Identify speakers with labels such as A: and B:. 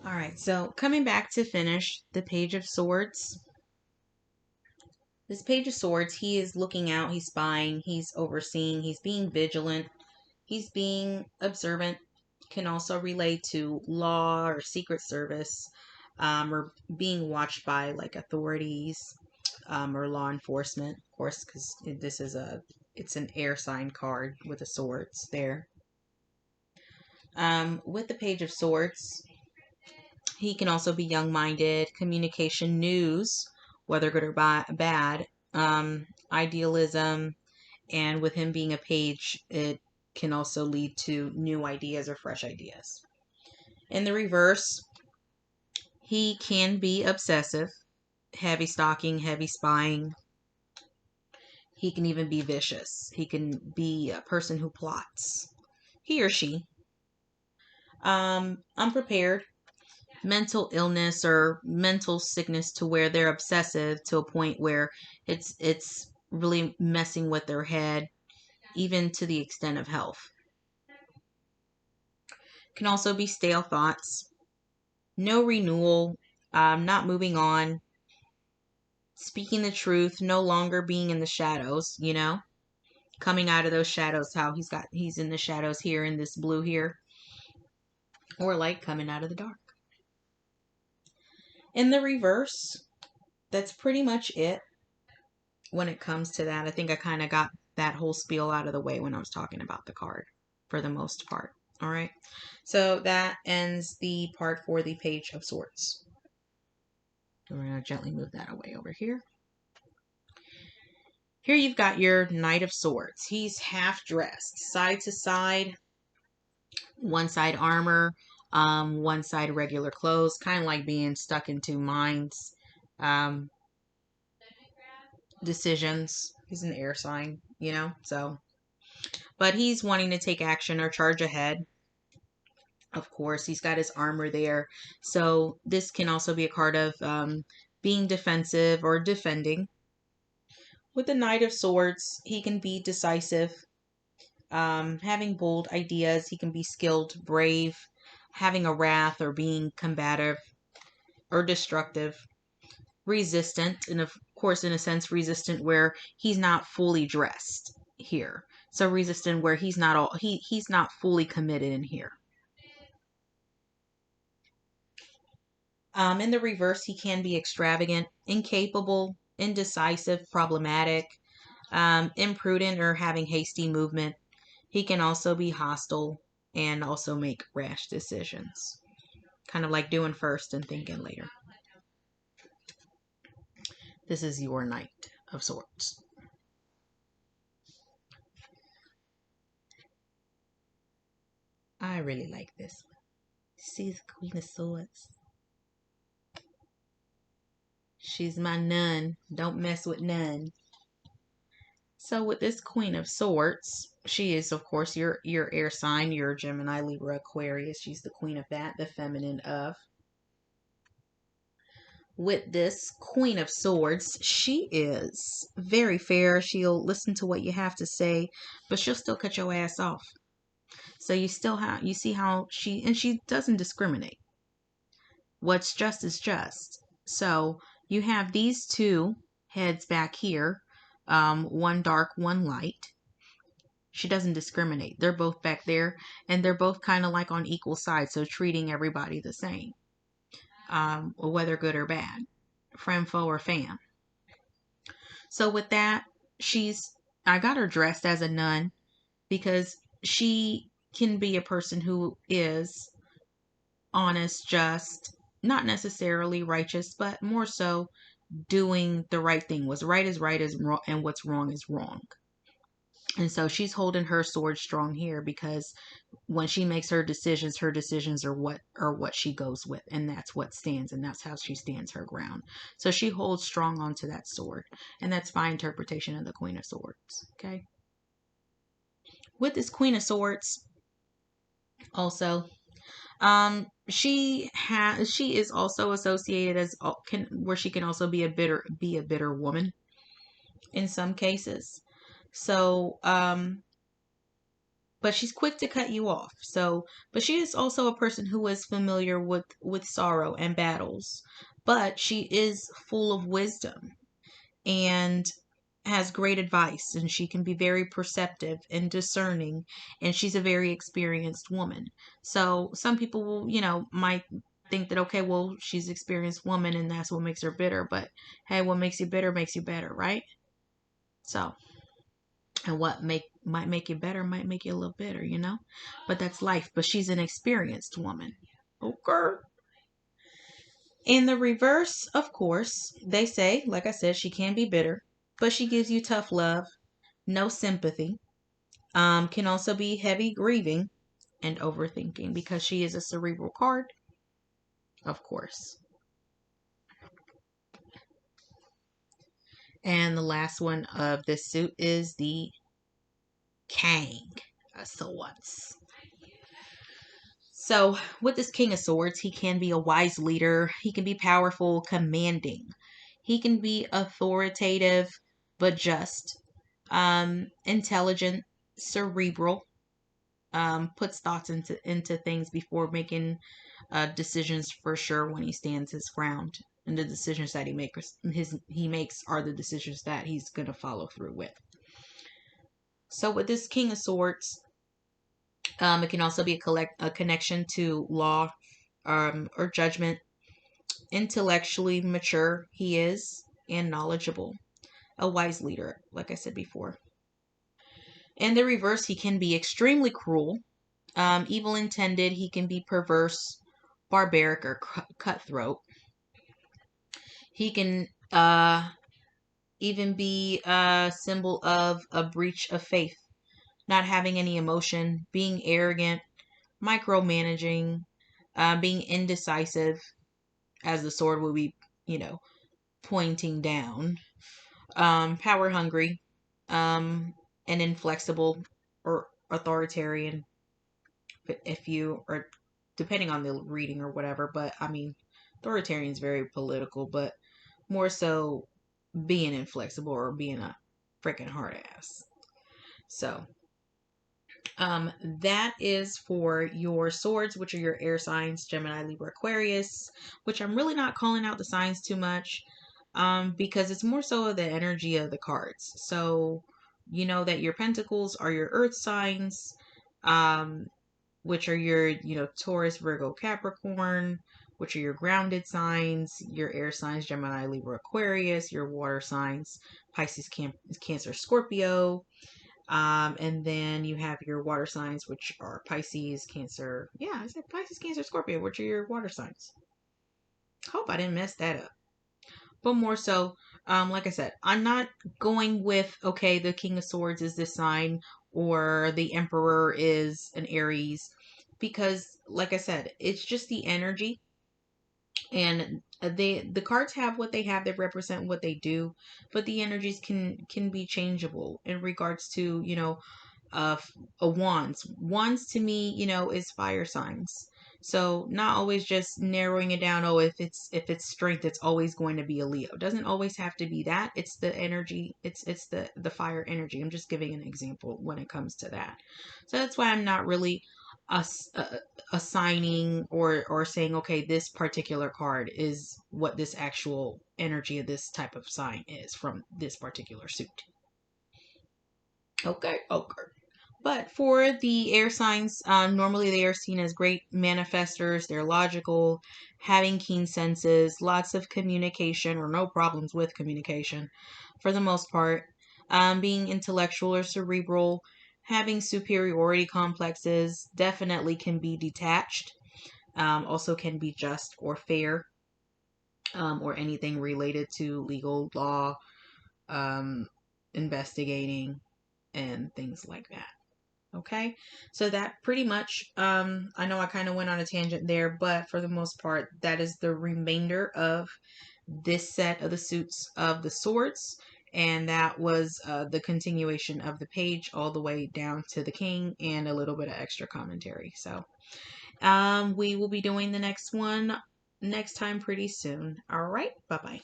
A: All right, so coming back to finish the Page of Swords. This Page of Swords, he is looking out, he's spying, he's overseeing, he's being vigilant, he's being observant. Can also relate to law or secret service, or being watched by like authorities, or law enforcement, of course, because it's an air sign card with the swords there. With the Page of Swords, he can also be young-minded, communication, news, whether good or bad, idealism, and with him being a page, it can also lead to new ideas or fresh ideas. In the reverse, he can be obsessive, heavy stalking, heavy spying. He can even be vicious. He can be a person who plots. He or she. Unprepared, mental illness or mental sickness to where they're obsessive to a point where it's really messing with their head, even to the extent of health. Can also be stale thoughts, no renewal, not moving on, speaking the truth, no longer being in the shadows, coming out of those shadows, how he's in the shadows here in this blue here, or like coming out of the dark. In the reverse, that's pretty much it when it comes to that. I think I kind of got that whole spiel out of the way when I was talking about the card for the most part. All right. So that ends the part for the Page of Swords. We're going to gently move that away over here. Here you've got your Knight of Swords. He's half dressed, side to side, one side armor, one side regular clothes, kind of like being stuck in two minds. Decisions. He's an air sign, so. But he's wanting to take action or charge ahead. Of course, he's got his armor there. So this can also be a card of being defensive or defending. With the Knight of Swords, he can be decisive, having bold ideas. He can be skilled, brave, having a wrath or being combative or destructive, resistant, and of course, in a sense, resistant where he's not fully dressed here. So resistant where he's not fully committed in here. In the reverse, he can be extravagant, incapable, indecisive, problematic, imprudent, or having hasty movement. He can also be hostile and also make rash decisions. Kind of like doing first and thinking later. This is your Knight of Swords. I really like this one. She's the Queen of Swords. She's my nun. Don't mess with none. So with this Queen of Swords, she is, of course, your air sign, your Gemini, Libra, Aquarius. She's the queen of that, the feminine of. With this Queen of Swords, she is very fair. She'll listen to what you have to say, but she'll still cut your ass off. So you see how she doesn't discriminate. What's just is just. So you have these two heads back here, one dark, one light. She doesn't discriminate. They're both back there, and they're both kind of like on equal sides, so treating everybody the same, whether good or bad, friend, foe, or fam. So with that, I got her dressed as a nun because she can be a person who is honest, just, not necessarily righteous, but more so doing the right thing. What's right is right, and what's wrong is wrong. And so she's holding her sword strong here because when she makes her decisions are what she goes with, and that's what stands, and that's how she stands her ground. So she holds strong onto that sword, and that's my interpretation of the Queen of Swords. Okay. With this Queen of Swords, also, she is also associated as where she can also be a bitter woman in some cases. So but she's quick to cut you off. So, but she is also a person who is familiar with sorrow and battles, but she is full of wisdom and has great advice, and she can be very perceptive and discerning, and she's a very experienced woman. So some people will, might think that, okay, well, she's an experienced woman and that's what makes her bitter, but hey, what makes you bitter makes you better, right? So, and what might make you better might make you a little bitter, but that's life. But she's an experienced woman. Okay. In the reverse, of course, they say, like I said, she can be bitter, but she gives you tough love, no sympathy. Can also be heavy grieving and overthinking because she is a cerebral card, of course. And the last one of this suit is the Kang of Swords. So, with this King of Swords, he can be a wise leader. He can be powerful, commanding. He can be authoritative, but just. Intelligent, cerebral. Puts thoughts into things before making decisions for sure when he stands his ground. And the decisions that he makes are the decisions that he's gonna follow through with. So with this King of Swords, it can also be a connection to law, or judgment. Intellectually mature he is, and knowledgeable. A wise leader, like I said before. In the reverse, he can be extremely cruel, evil intended. He can be perverse, barbaric, or cutthroat. He can even be a symbol of a breach of faith, not having any emotion, being arrogant, micromanaging, being indecisive, as the sword will be, pointing down, power hungry, and inflexible or authoritarian, if you are, depending on the reading or whatever. But I mean, authoritarian is very political, but more so being inflexible or being a freaking hard ass. So, that is for your swords, which are your air signs, Gemini, Libra, Aquarius, which I'm really not calling out the signs too much, because it's more so the energy of the cards. So, you know that your pentacles are your earth signs, um, which are your, Taurus, Virgo, Capricorn, which are your grounded signs, your air signs, Gemini, Libra, Aquarius, your water signs, Pisces, Cancer, Scorpio. And then you have your water signs, which are Pisces, Cancer. Yeah, I said Pisces, Cancer, Scorpio, which are your water signs. Hope I didn't mess that up. But more so, like I said, I'm not going with, okay, the King of Swords is this sign or the Emperor is an Aries, because, like I said, it's just the energy, and the cards have what they have. They represent what they do, but the energies can be changeable in regards to, uh, wands. Wands to me, is fire signs. So not always just narrowing it down. Oh, if it's strength, it's always going to be a Leo. Doesn't always have to be that. It's the energy. It's the fire energy. I'm just giving an example when it comes to that. So that's why I'm not really assigning or saying, okay, this particular card is what this actual energy of this type of sign is from this particular suit. Okay, okay. But for the air signs, normally they are seen as great manifestors. They're logical, having keen senses, lots of communication or no problems with communication for the most part. Being intellectual or cerebral, having superiority complexes, definitely can be detached. Also can be just or fair, or anything related to legal law, um, investigating, and things like that. Okay, so that pretty much, I know I kind of went on a tangent there, but for the most part, that is the remainder of this set of the suits of the swords. And that was the continuation of the page all the way down to the king and a little bit of extra commentary. So, we will be doing the next one next time pretty soon. All right, bye bye.